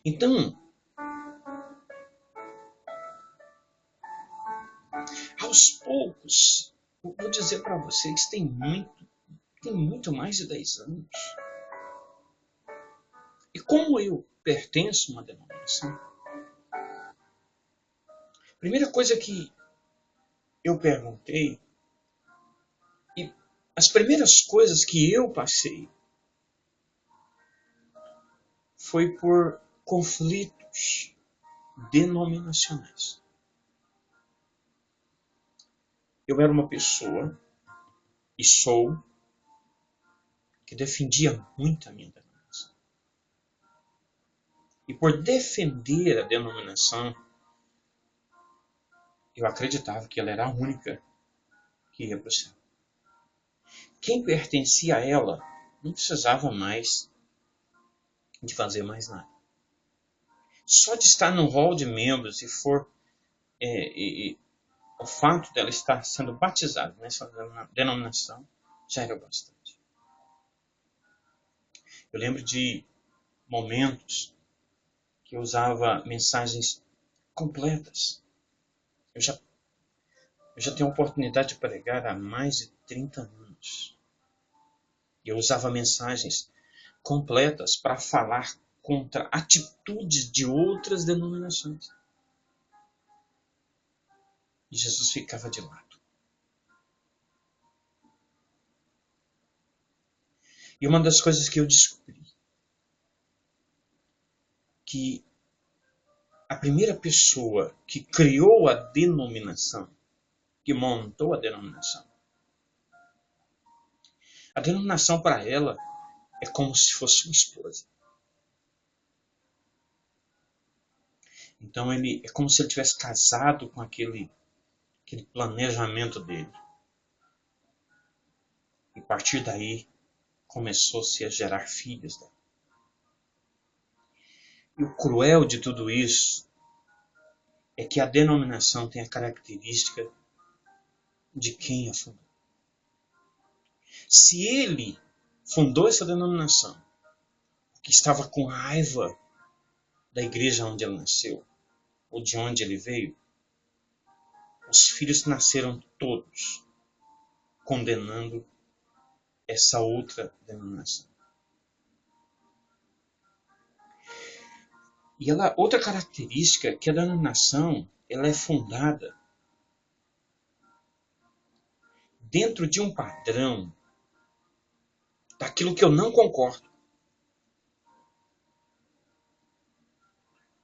Então, aos poucos, eu vou dizer para vocês, tem muito mais de 10 anos. E como eu pertenço a uma denominação, a primeira coisa que eu perguntei, e as primeiras coisas que eu passei, foi por conflitos denominacionais. Eu era uma pessoa, e sou, que defendia muito a minha denominação. E por defender a denominação, eu acreditava que ela era a única que ia para o céu. Quem pertencia a ela não precisava mais de fazer mais nada. Só de estar no hall de membros e for o fato dela estar sendo batizada nessa denominação já era bastante. Eu lembro de momentos que eu usava mensagens completas. Eu já tenho a oportunidade de pregar há mais de 30 anos. Eu usava mensagens completas para falar contra atitudes de outras denominações. E Jesus ficava de lado. E uma das coisas que eu descobri, que a primeira pessoa que criou a denominação, que montou a denominação para ela é como se fosse uma esposa. Então ele é como se ele tivesse casado com aquele planejamento dele. E a partir daí começou-se a gerar filhos dela. E o cruel de tudo isso é que a denominação tem a característica de quem a fundou. Se ele fundou essa denominação, que estava com raiva da igreja onde ele nasceu, ou de onde ele veio, os filhos nasceram todos condenando essa outra denominação. E outra característica é que a denominação ela é fundada dentro de um padrão daquilo que eu não concordo.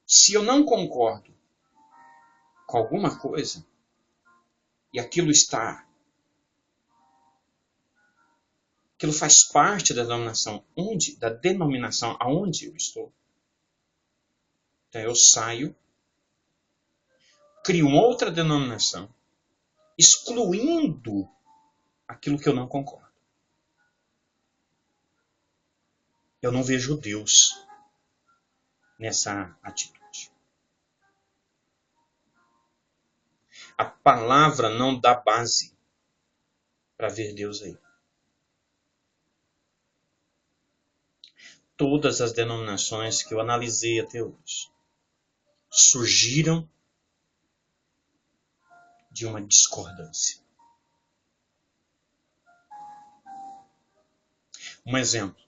Se eu não concordo com alguma coisa e aquilo faz parte da denominação aonde eu estou, então eu saio, crio uma outra denominação, excluindo aquilo que eu não concordo. Eu não vejo Deus nessa atitude. A palavra não dá base para ver Deus aí. Todas as denominações que eu analisei até hoje surgiram de uma discordância. Um exemplo.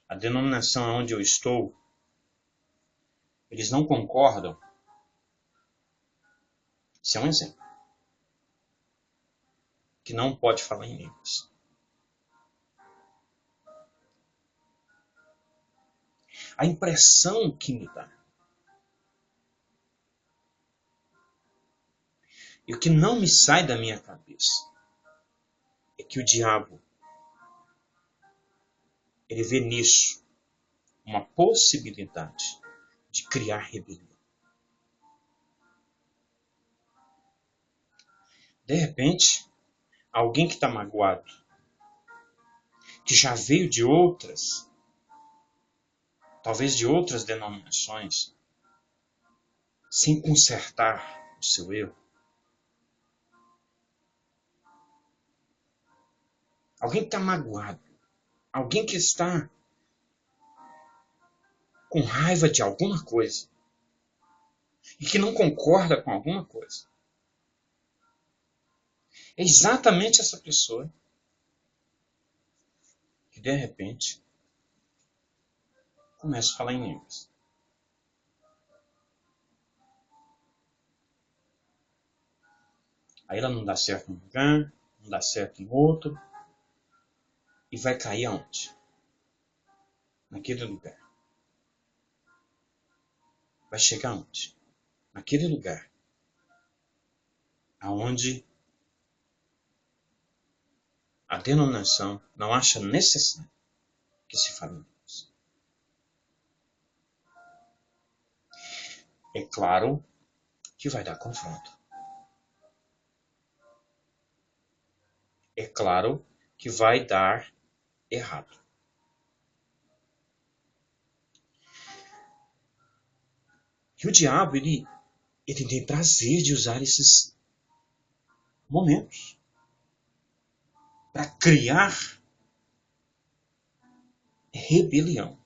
A denominação onde eu estou, eles não concordam. Isso é um exemplo. Que não pode falar em línguas. A impressão que me dá, e o que não me sai da minha cabeça, é que o diabo, ele vê nisso uma possibilidade de criar rebelião. De repente, alguém que está magoado, que já veio de outras, talvez de outras denominações, sem consertar o seu erro. Alguém que está magoado, alguém que está com raiva de alguma coisa e que não concorda com alguma coisa, é exatamente essa pessoa que, de repente, começa a falar em línguas. Aí ela não dá certo num lugar, não dá certo em outro, e vai cair aonde? Naquele lugar. Vai chegar aonde? Naquele lugar aonde a denominação não acha necessário que se fale em línguas. É claro que vai dar confronto. É claro que vai dar errado. E o diabo, ele tem prazer de usar esses momentos para criar rebelião.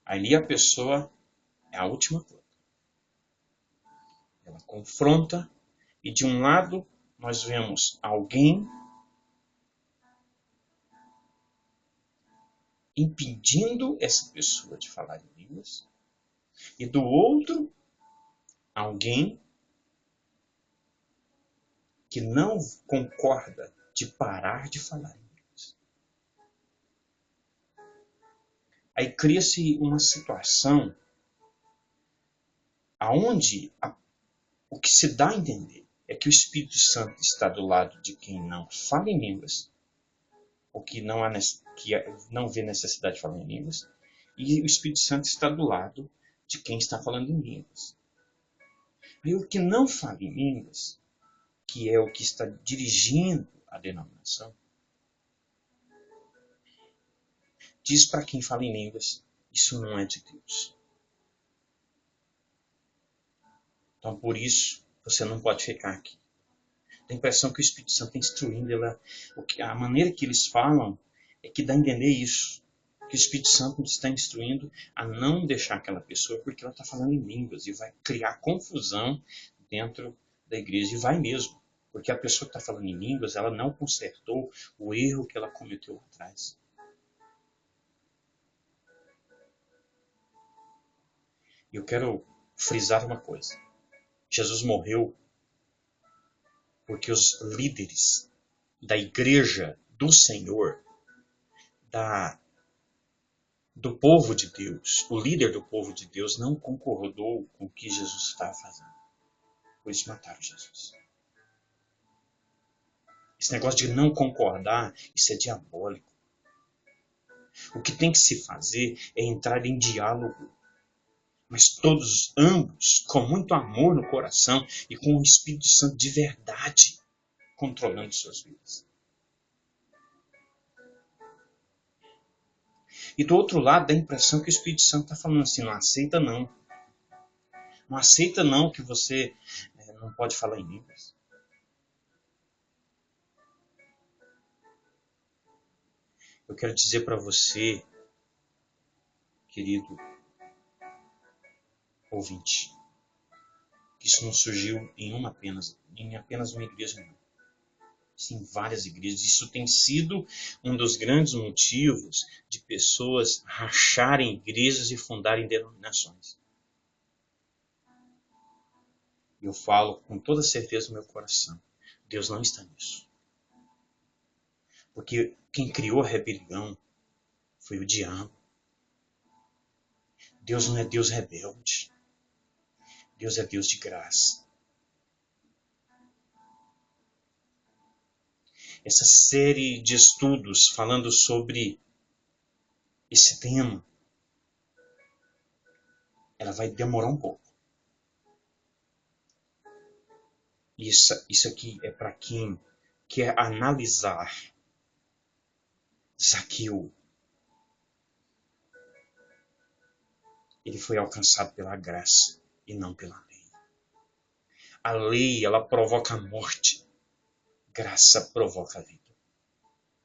Ali a pessoa é a última coisa. Ela confronta e de um lado nós vemos alguém impedindo essa pessoa de falar em línguas e do outro alguém que não concorda de parar de falar em línguas. Aí cria-se uma situação aonde o que se dá a entender é que o Espírito Santo está do lado de quem não fala em línguas, ou que não vê necessidade de falar em línguas, e o Espírito Santo está do lado de quem está falando em línguas. Aí o que não fala em línguas, que é o que está dirigindo a denominação, diz para quem fala em línguas, isso não é de Deus. Então, por isso, você não pode ficar aqui. Tem a impressão que o Espírito Santo está instruindo a maneira que eles falam é que dá a entender isso. Que o Espírito Santo está instruindo a não deixar aquela pessoa porque ela está falando em línguas e vai criar confusão dentro da igreja. E vai mesmo. Porque a pessoa que está falando em línguas, ela não consertou o erro que ela cometeu lá atrás. E eu quero frisar uma coisa. Jesus morreu porque os líderes da igreja do Senhor, do povo de Deus, o líder do povo de Deus não concordou com o que Jesus estava fazendo. Por isso mataram Jesus. Esse negócio de não concordar, isso é diabólico. O que tem que se fazer é entrar em diálogo. Mas todos, ambos, com muito amor no coração e com o Espírito Santo de verdade controlando suas vidas. E do outro lado, dá a impressão que o Espírito Santo está falando assim, não aceita não. Não aceita não que você não pode falar em línguas. Eu quero dizer para você, querido ouvinte, que isso não surgiu em apenas uma igreja, não. Isso em várias igrejas. Isso tem sido um dos grandes motivos de pessoas racharem igrejas e fundarem denominações. Eu falo com toda certeza no meu coração, Deus não está nisso. Porque quem criou a rebelião foi o diabo. Deus não é Deus rebelde. Deus é Deus de graça. Essa série de estudos falando sobre esse tema, ela vai demorar um pouco. Isso aqui é para quem quer analisar Zaqueu. Ele foi alcançado pela graça e não pela lei. A lei, ela provoca a morte. Graça provoca a vida.